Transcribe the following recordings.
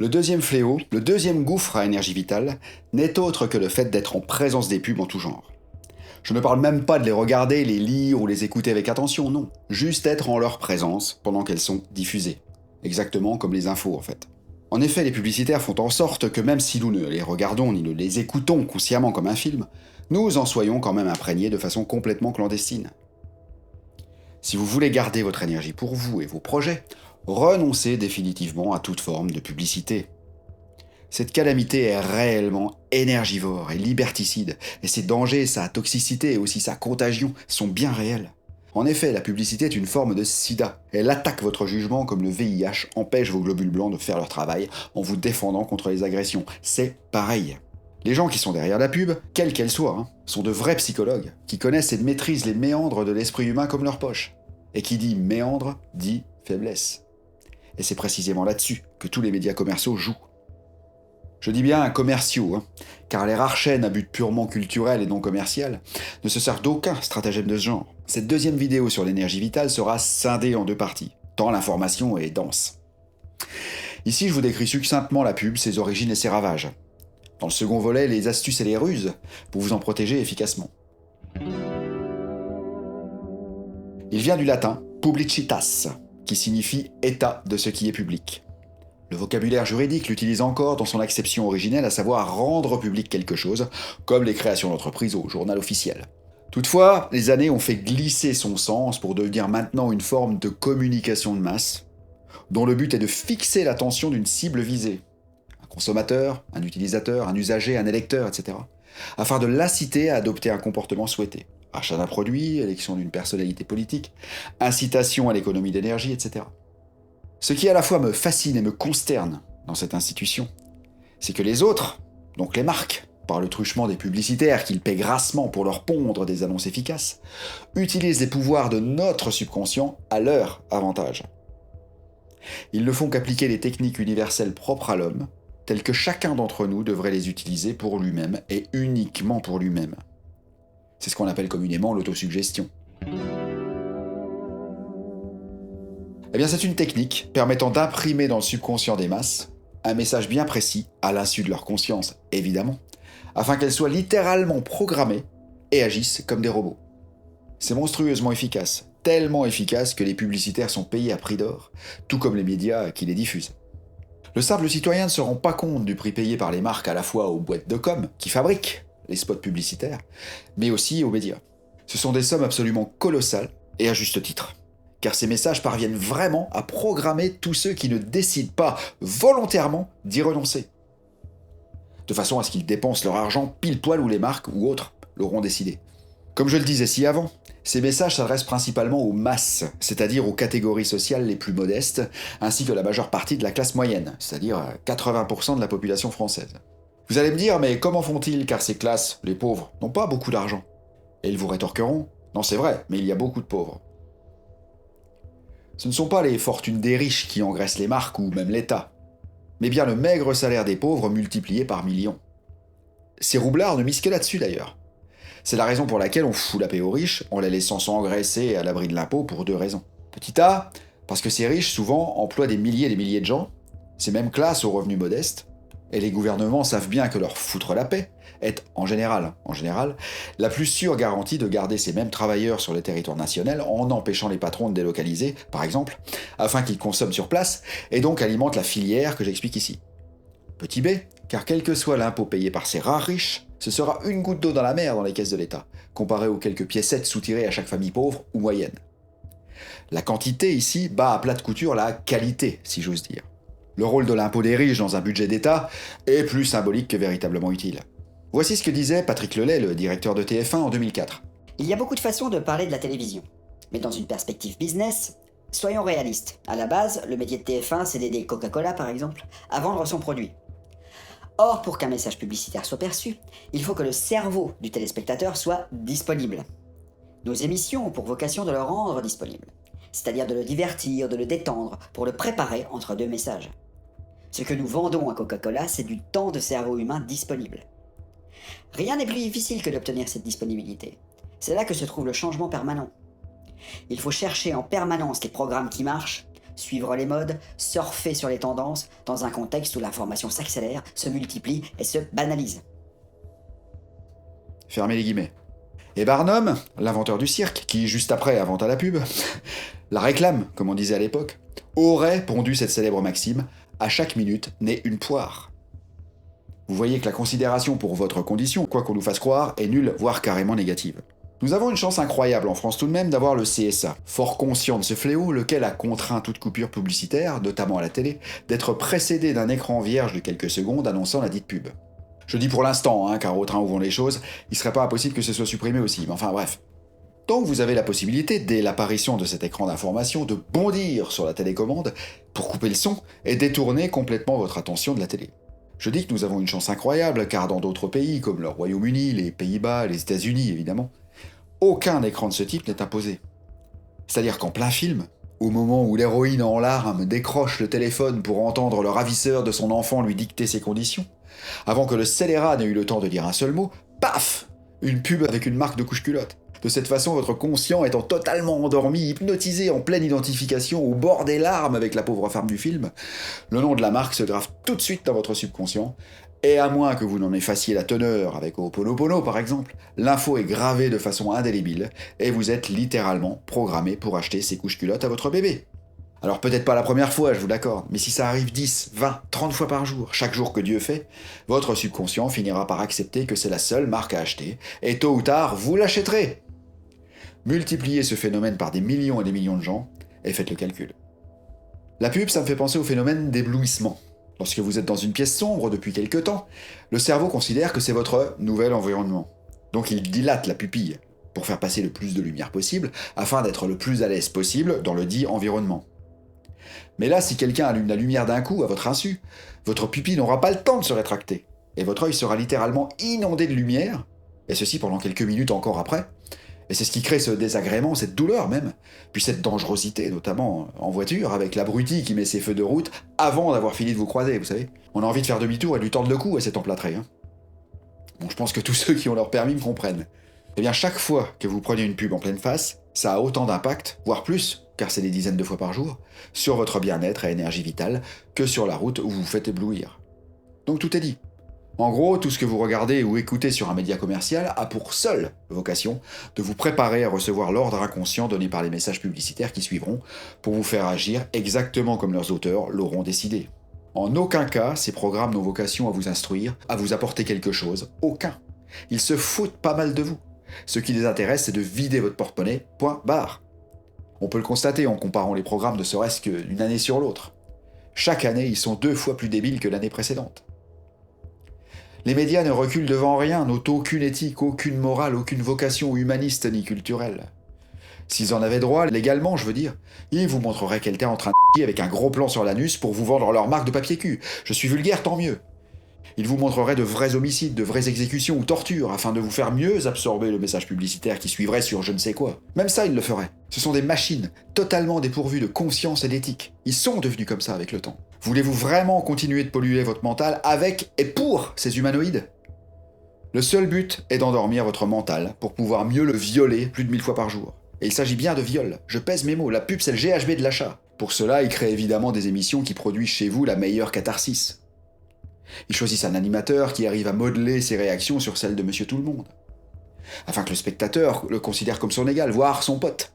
Le deuxième fléau, le deuxième gouffre à énergie vitale, n'est autre que le fait d'être en présence des pubs en tout genre. Je ne parle même pas de les regarder, les lire ou les écouter avec attention, non. Juste être en leur présence pendant qu'elles sont diffusées. Exactement comme les infos en fait. En effet, les publicitaires font en sorte que même si nous ne les regardons ni ne les écoutons consciemment comme un film, nous en soyons quand même imprégnés de façon complètement clandestine. Si vous voulez garder votre énergie pour vous et vos projets, renoncez définitivement à toute forme de publicité. Cette calamité est réellement énergivore et liberticide, et ses dangers, sa toxicité et aussi sa contagion sont bien réels. En effet, la publicité est une forme de sida. Elle attaque votre jugement comme le VIH empêche vos globules blancs de faire leur travail en vous défendant contre les agressions. C'est pareil. Les gens qui sont derrière la pub, quelle qu'elle soit, sont de vrais psychologues, qui connaissent et maîtrisent les méandres de l'esprit humain comme leur poche. Et qui dit méandre, dit faiblesse. Et c'est précisément là-dessus que tous les médias commerciaux jouent. Je dis bien commerciaux, car les rares chaînes à but purement culturel et non commercial ne se servent d'aucun stratagème de ce genre. Cette deuxième vidéo sur l'énergie vitale sera scindée en deux parties, tant l'information est dense. Ici, je vous décris succinctement la pub, ses origines et ses ravages. Dans le second volet, les astuces et les ruses pour vous en protéger efficacement. Il vient du latin publicitas, qui signifie état de ce qui est public. Le vocabulaire juridique l'utilise encore dans son acception originelle, à savoir rendre public quelque chose, comme les créations d'entreprises au journal officiel. Toutefois, les années ont fait glisser son sens pour devenir maintenant une forme de communication de masse, dont le but est de fixer l'attention d'une cible visée. Un consommateur, un utilisateur, un usager, un électeur, etc. Afin de l'inciter à adopter un comportement souhaité. Achat d'un produit, élection d'une personnalité politique, incitation à l'économie d'énergie, etc. Ce qui à la fois me fascine et me consterne dans cette institution, c'est que les autres, donc les marques, par le truchement des publicitaires qu'ils paient grassement pour leur pondre des annonces efficaces, utilisent les pouvoirs de notre subconscient à leur avantage. Ils ne font qu'appliquer les techniques universelles propres à l'homme, telles que chacun d'entre nous devrait les utiliser pour lui-même et uniquement pour lui-même. C'est ce qu'on appelle communément l'autosuggestion. Eh bien, c'est une technique permettant d'imprimer dans le subconscient des masses un message bien précis, à l'insu de leur conscience, évidemment, afin qu'elles soient littéralement programmées et agissent comme des robots. C'est monstrueusement efficace, tellement efficace que les publicitaires sont payés à prix d'or, tout comme les médias qui les diffusent. Le simple citoyen ne se rend pas compte du prix payé par les marques à la fois aux boîtes de com, qui fabriquent les spots publicitaires, mais aussi aux médias. Ce sont des sommes absolument colossales, et à juste titre. Car ces messages parviennent vraiment à programmer tous ceux qui ne décident pas volontairement d'y renoncer. De façon à ce qu'ils dépensent leur argent pile poil où les marques ou autres l'auront décidé. Comme je le disais si avant, ces messages s'adressent principalement aux masses, c'est-à-dire aux catégories sociales les plus modestes, ainsi que la majeure partie de la classe moyenne, c'est-à-dire 80% de la population française. Vous allez me dire, mais comment font-ils car ces classes, les pauvres, n'ont pas beaucoup d'argent? Et ils vous rétorqueront, non c'est vrai, mais il y a beaucoup de pauvres. Ce ne sont pas les fortunes des riches qui engraissent les marques ou même l'État, mais bien le maigre salaire des pauvres multiplié par millions. Ces roublards ne misent que là-dessus d'ailleurs. C'est la raison pour laquelle on fout la paix aux riches en les laissant s'engraisser à l'abri de l'impôt pour deux raisons. Petit A, parce que ces riches souvent emploient des milliers et des milliers de gens, ces mêmes classes aux revenus modestes, et les gouvernements savent bien que leur foutre la paix est, en général, la plus sûre garantie de garder ces mêmes travailleurs sur le territoire national en empêchant les patrons de délocaliser, par exemple, afin qu'ils consomment sur place, et donc alimentent la filière que j'explique ici. Petit B, car quel que soit l'impôt payé par ces rares riches, ce sera une goutte d'eau dans la mer dans les caisses de l'État, comparé aux quelques piécettes soutirées à chaque famille pauvre ou moyenne. La quantité ici bat à plat de couture la qualité, si j'ose dire. Le rôle de l'impôt des riches dans un budget d'État est plus symbolique que véritablement utile. Voici ce que disait Patrick Lelay, le directeur de TF1 en 2004. Il y a beaucoup de façons de parler de la télévision. Mais dans une perspective business, soyons réalistes. À la base, le métier de TF1, c'est d'aider Coca-Cola, par exemple, à vendre son produit. Or, pour qu'un message publicitaire soit perçu, il faut que le cerveau du téléspectateur soit disponible. Nos émissions ont pour vocation de le rendre disponible, c'est-à-dire de le divertir, de le détendre, pour le préparer entre deux messages. Ce que nous vendons à Coca-Cola, c'est du temps de cerveau humain disponible. Rien n'est plus difficile que d'obtenir cette disponibilité. C'est là que se trouve le changement permanent. Il faut chercher en permanence les programmes qui marchent, suivre les modes, surfer sur les tendances, dans un contexte où l'information s'accélère, se multiplie et se banalise. Fermez les guillemets. Et Barnum, l'inventeur du cirque, qui juste après inventa la pub, la réclame, comme on disait à l'époque, aurait pondu cette célèbre maxime « à chaque minute naît une poire ». Vous voyez que la considération pour votre condition, quoi qu'on nous fasse croire, est nulle, voire carrément négative. Nous avons une chance incroyable en France tout de même d'avoir le CSA, fort conscient de ce fléau, lequel a contraint toute coupure publicitaire, notamment à la télé, d'être précédé d'un écran vierge de quelques secondes annonçant la dite pub. Je dis pour l'instant, car au train où vont les choses, il serait pas impossible que ce soit supprimé aussi, mais enfin bref. Donc vous avez la possibilité, dès l'apparition de cet écran d'information, de bondir sur la télécommande pour couper le son et détourner complètement votre attention de la télé. Je dis que nous avons une chance incroyable, car dans d'autres pays, comme le Royaume-Uni, les Pays-Bas, les États-Unis évidemment, aucun écran de ce type n'est imposé. C'est-à-dire qu'en plein film, au moment où l'héroïne en larmes décroche le téléphone pour entendre le ravisseur de son enfant lui dicter ses conditions, avant que le scélérat n'ait eu le temps de dire un seul mot, paf! Une pub avec une marque de couche-culotte. De cette façon, votre conscient étant totalement endormi, hypnotisé en pleine identification au bord des larmes avec la pauvre femme du film, le nom de la marque se grave tout de suite dans votre subconscient, et à moins que vous n'en effaciez la teneur avec Ho'oponopono par exemple, l'info est gravée de façon indélébile, et vous êtes littéralement programmé pour acheter ces couches-culottes à votre bébé. Alors peut-être pas la première fois, je vous l'accorde, mais si ça arrive 10, 20, 30 fois par jour, chaque jour que Dieu fait, votre subconscient finira par accepter que c'est la seule marque à acheter, et tôt ou tard, vous l'achèterez. Multipliez ce phénomène par des millions et des millions de gens, et faites le calcul. La pub, ça me fait penser au phénomène d'éblouissement. Lorsque vous êtes dans une pièce sombre depuis quelque temps, le cerveau considère que c'est votre nouvel environnement. Donc il dilate la pupille, pour faire passer le plus de lumière possible, afin d'être le plus à l'aise possible dans le dit environnement. Mais là, si quelqu'un allume la lumière d'un coup, à votre insu, votre pupille n'aura pas le temps de se rétracter, et votre œil sera littéralement inondé de lumière, et ceci pendant quelques minutes encore après. Et c'est ce qui crée ce désagrément, cette douleur même, puis cette dangerosité, notamment en voiture, avec l'abruti qui met ses feux de route avant d'avoir fini de vous croiser, vous savez. On a envie de faire demi-tour et de lui tordre le cou à cet emplâtré. Bon, je pense que tous ceux qui ont leur permis me comprennent. Eh bien, chaque fois que vous prenez une pub en pleine face, ça a autant d'impact, voire plus, car c'est des dizaines de fois par jour, sur votre bien-être et énergie vitale, que sur la route où vous vous faites éblouir. Donc tout est dit. En gros, tout ce que vous regardez ou écoutez sur un média commercial a pour seule vocation de vous préparer à recevoir l'ordre inconscient donné par les messages publicitaires qui suivront pour vous faire agir exactement comme leurs auteurs l'auront décidé. En aucun cas, ces programmes n'ont vocation à vous instruire, à vous apporter quelque chose. Aucun. Ils se foutent pas mal de vous. Ce qui les intéresse, c'est de vider votre porte-monnaie, point barre. On peut le constater en comparant les programmes ne serait-ce que d'une année sur l'autre. Chaque année, ils sont 2 fois plus débiles que l'année précédente. Les médias ne reculent devant rien, n'ont aucune éthique, aucune morale, aucune vocation humaniste ni culturelle. S'ils en avaient droit, légalement je veux dire, ils vous montreraient quelqu'un en train de avec un gros plan sur l'anus pour vous vendre leur marque de papier cul. Je suis vulgaire, tant mieux. Ils vous montreraient de vrais homicides, de vraies exécutions ou tortures, afin de vous faire mieux absorber le message publicitaire qui suivrait sur je ne sais quoi. Même ça, ils le feraient. Ce sont des machines, totalement dépourvues de conscience et d'éthique. Ils sont devenus comme ça avec le temps. Voulez-vous vraiment continuer de polluer votre mental avec et pour ces humanoïdes ? Le seul but est d'endormir votre mental pour pouvoir mieux le violer plus de 1000 fois par jour. Et il s'agit bien de viol. Je pèse mes mots, la pub c'est le GHB de l'achat. Pour cela, ils créent évidemment des émissions qui produisent chez vous la meilleure catharsis. Ils choisissent un animateur qui arrive à modeler ses réactions sur celles de Monsieur Tout-le-Monde, afin que le spectateur le considère comme son égal, voire son pote.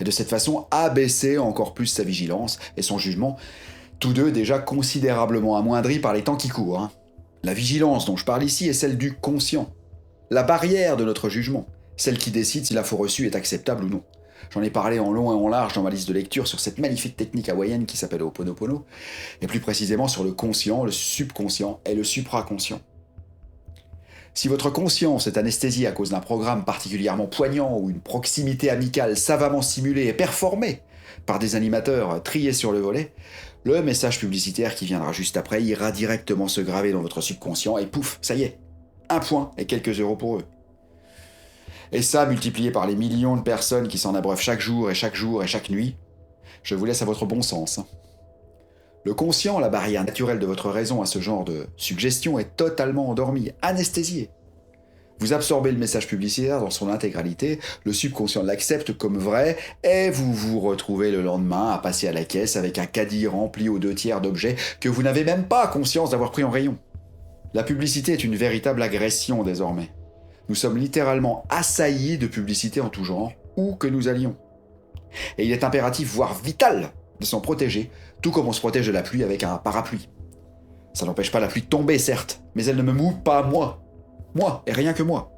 Et de cette façon, abaisser encore plus sa vigilance et son jugement, tous deux déjà considérablement amoindris par les temps qui courent. La vigilance dont je parle ici est celle du conscient, la barrière de notre jugement, celle qui décide si l'info reçue est acceptable ou non. J'en ai parlé en long et en large dans ma liste de lecture sur cette magnifique technique hawaïenne qui s'appelle Ho'oponopono, et plus précisément sur le conscient, le subconscient et le supraconscient. Si votre conscience est anesthésiée à cause d'un programme particulièrement poignant ou une proximité amicale savamment simulée et performée par des animateurs triés sur le volet, le message publicitaire qui viendra juste après ira directement se graver dans votre subconscient et pouf, ça y est, 1 point et quelques euros pour eux. Et ça, multiplié par les millions de personnes qui s'en abreuvent chaque jour et chaque nuit, je vous laisse à votre bon sens. Le conscient, la barrière naturelle de votre raison à ce genre de suggestion, est totalement endormi, anesthésié. Vous absorbez le message publicitaire dans son intégralité, le subconscient l'accepte comme vrai, et vous vous retrouvez le lendemain à passer à la caisse avec un caddie rempli aux 2/3 d'objets que vous n'avez même pas conscience d'avoir pris en rayon. La publicité est une véritable agression désormais. Nous sommes littéralement assaillis de publicité en tout genre, où que nous allions. Et il est impératif, voire vital, de s'en protéger, tout comme on se protège de la pluie avec un parapluie. Ça n'empêche pas la pluie de tomber, certes, mais elle ne me mouille pas moi. Moi, et rien que moi.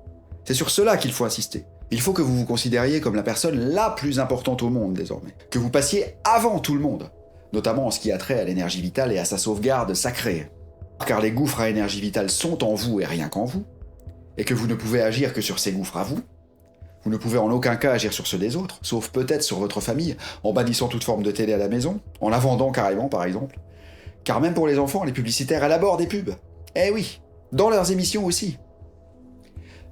C'est sur cela qu'il faut insister. Il faut que vous vous considériez comme la personne la plus importante au monde désormais. Que vous passiez avant tout le monde, notamment en ce qui a trait à l'énergie vitale et à sa sauvegarde sacrée. Car les gouffres à énergie vitale sont en vous et rien qu'en vous, et que vous ne pouvez agir que sur ces gouffres à vous. Vous ne pouvez en aucun cas agir sur ceux des autres, sauf peut-être sur votre famille, en bannissant toute forme de télé à la maison, en la vendant carrément par exemple. Car même pour les enfants, les publicitaires élaborent des pubs. Eh oui, dans leurs émissions aussi.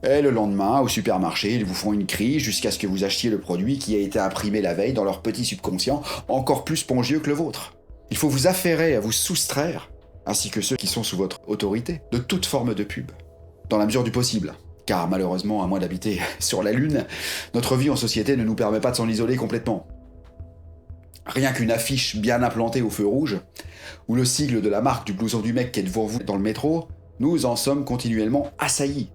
Et le lendemain, au supermarché, ils vous font une crise jusqu'à ce que vous achetiez le produit qui a été imprimé la veille dans leur petit subconscient, encore plus spongieux que le vôtre. Il faut vous affairer à vous soustraire, ainsi que ceux qui sont sous votre autorité, de toute forme de pub. Dans la mesure du possible. Car malheureusement, à moins d'habiter sur la Lune, notre vie en société ne nous permet pas de s'en isoler complètement. Rien qu'une affiche bien implantée au feu rouge, ou le sigle de la marque du blouson du mec qui est devant vous dans le métro, nous en sommes continuellement assaillis.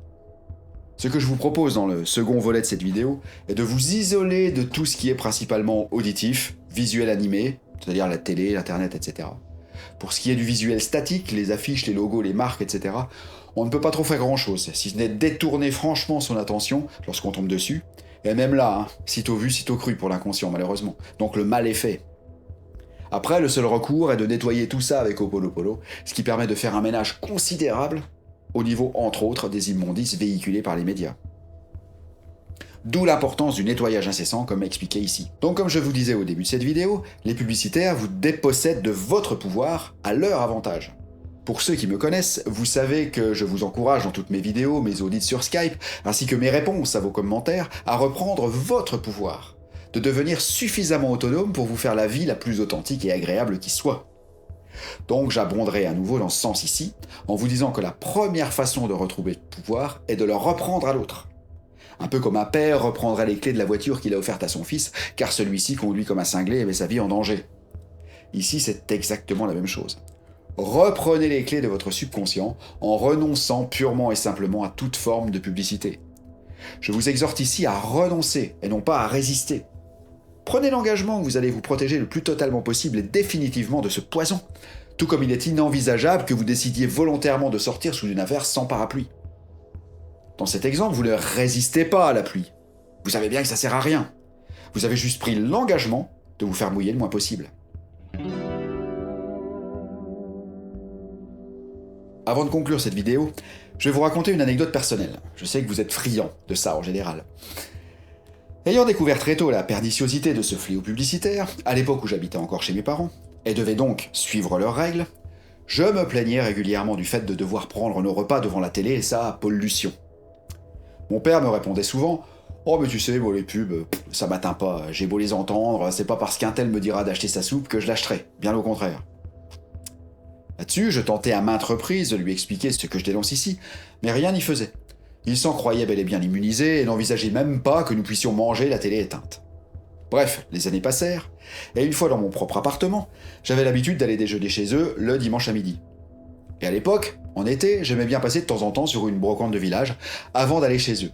Ce que je vous propose dans le second volet de cette vidéo est de vous isoler de tout ce qui est principalement auditif, visuel animé, c'est-à-dire la télé, l'internet, etc. Pour ce qui est du visuel statique, les affiches, les logos, les marques, etc., on ne peut pas trop faire grand-chose, si ce n'est détourner franchement son attention lorsqu'on tombe dessus. Et même là, sitôt vu, sitôt cru pour l'inconscient, malheureusement. Donc le mal est fait. Après, le seul recours est de nettoyer tout ça avec Opolopolo, ce qui permet de faire un ménage considérable au niveau, entre autres, des immondices véhiculés par les médias. D'où l'importance du nettoyage incessant, comme expliqué ici. Donc comme je vous disais au début de cette vidéo, les publicitaires vous dépossèdent de votre pouvoir à leur avantage. Pour ceux qui me connaissent, vous savez que je vous encourage dans toutes mes vidéos, mes audits sur Skype, ainsi que mes réponses à vos commentaires, à reprendre votre pouvoir, de devenir suffisamment autonome pour vous faire la vie la plus authentique et agréable qui soit. Donc j'abonderai à nouveau dans ce sens ici, en vous disant que la première façon de retrouver le pouvoir est de le reprendre à l'autre. Un peu comme un père reprendrait les clés de la voiture qu'il a offerte à son fils, car celui-ci conduit comme un cinglé et met sa vie en danger. Ici, c'est exactement la même chose. Reprenez les clés de votre subconscient en renonçant purement et simplement à toute forme de publicité. Je vous exhorte ici à renoncer et non pas à résister. Prenez l'engagement que vous allez vous protéger le plus totalement possible et définitivement de ce poison, tout comme il est inenvisageable que vous décidiez volontairement de sortir sous une affaire sans parapluie. Dans cet exemple, vous ne résistez pas à la pluie. Vous savez bien que ça sert à rien. Vous avez juste pris l'engagement de vous faire mouiller le moins possible. Avant de conclure cette vidéo, je vais vous raconter une anecdote personnelle. Je sais que vous êtes friands de ça en général. Ayant découvert très tôt la perniciosité de ce fléau publicitaire, à l'époque où j'habitais encore chez mes parents, et devais donc suivre leurs règles, je me plaignais régulièrement du fait de devoir prendre nos repas devant la télé et sa pollution. Mon père me répondait souvent « Oh mais tu sais, moi les pubs, ça m'atteint pas, j'ai beau les entendre, c'est pas parce qu'un tel me dira d'acheter sa soupe que je l'achèterai, bien au contraire. » Là-dessus, je tentais à maintes reprises de lui expliquer ce que je dénonce ici, mais rien n'y faisait. Il s'en croyait bel et bien immunisé et n'envisageait même pas que nous puissions manger la télé éteinte. Bref, les années passèrent, et une fois dans mon propre appartement, j'avais l'habitude d'aller déjeuner chez eux le dimanche à midi. Et à l'époque, en été, j'aimais bien passer de temps en temps sur une brocante de village avant d'aller chez eux.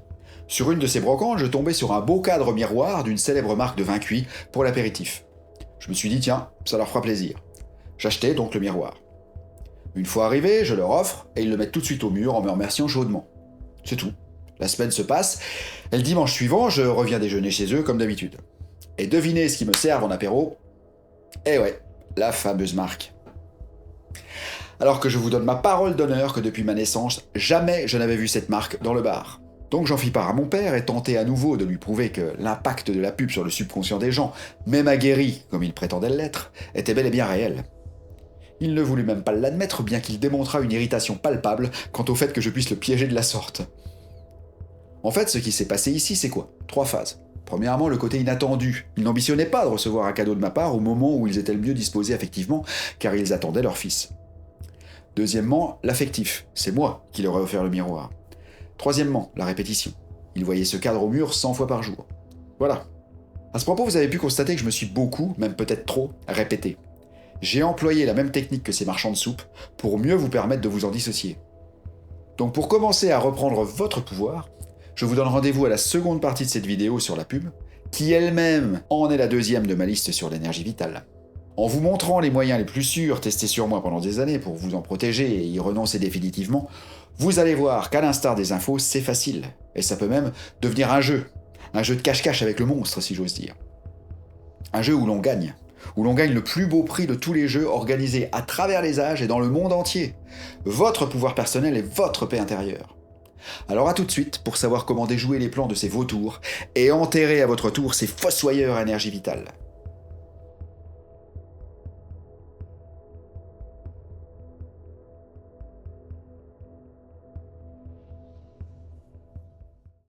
Sur une de ces brocantes, je tombais sur un beau cadre miroir d'une célèbre marque de vin cuit pour l'apéritif. Je me suis dit, tiens, ça leur fera plaisir. J'achetais donc le miroir. Une fois arrivé, je leur offre et ils le mettent tout de suite au mur en me remerciant chaudement. C'est tout. La semaine se passe, et le dimanche suivant, je reviens déjeuner chez eux comme d'habitude. Et devinez ce qu'ils me servent en apéro? Eh ouais, la fameuse marque. Alors que je vous donne ma parole d'honneur que depuis ma naissance, jamais je n'avais vu cette marque dans le bar. Donc j'en fis part à mon père et tentai à nouveau de lui prouver que l'impact de la pub sur le subconscient des gens, même aguerris comme il prétendait l'être, était bel et bien réel. Il ne voulut même pas l'admettre, bien qu'il démontrât une irritation palpable quant au fait que je puisse le piéger de la sorte. En fait, ce qui s'est passé ici, c'est quoi? 3 phases. Premièrement, le côté inattendu. Ils n'ambitionnaient pas de recevoir un cadeau de ma part au moment où ils étaient le mieux disposés affectivement, car ils attendaient leur fils. Deuxièmement, l'affectif. C'est moi qui leur ai offert le miroir. Troisièmement, la répétition. Il voyait ce cadre au mur 100 fois par jour. Voilà. À ce propos, vous avez pu constater que je me suis beaucoup, même peut-être trop, répété. J'ai employé la même technique que ces marchands de soupe pour mieux vous permettre de vous en dissocier. Donc pour commencer à reprendre votre pouvoir, je vous donne rendez-vous à la seconde partie de cette vidéo sur la pub, qui elle-même en est la deuxième de ma liste sur l'énergie vitale. En vous montrant les moyens les plus sûrs testés sur moi pendant des années pour vous en protéger et y renoncer définitivement, vous allez voir qu'à l'instar des infos, c'est facile. Et ça peut même devenir un jeu de cache-cache avec le monstre, si j'ose dire. Un jeu où l'on gagne le plus beau prix de tous les jeux organisés à travers les âges et dans le monde entier. Votre pouvoir personnel et votre paix intérieure. Alors à tout de suite pour savoir comment déjouer les plans de ces vautours et enterrer à votre tour ces fossoyeurs à énergie vitale.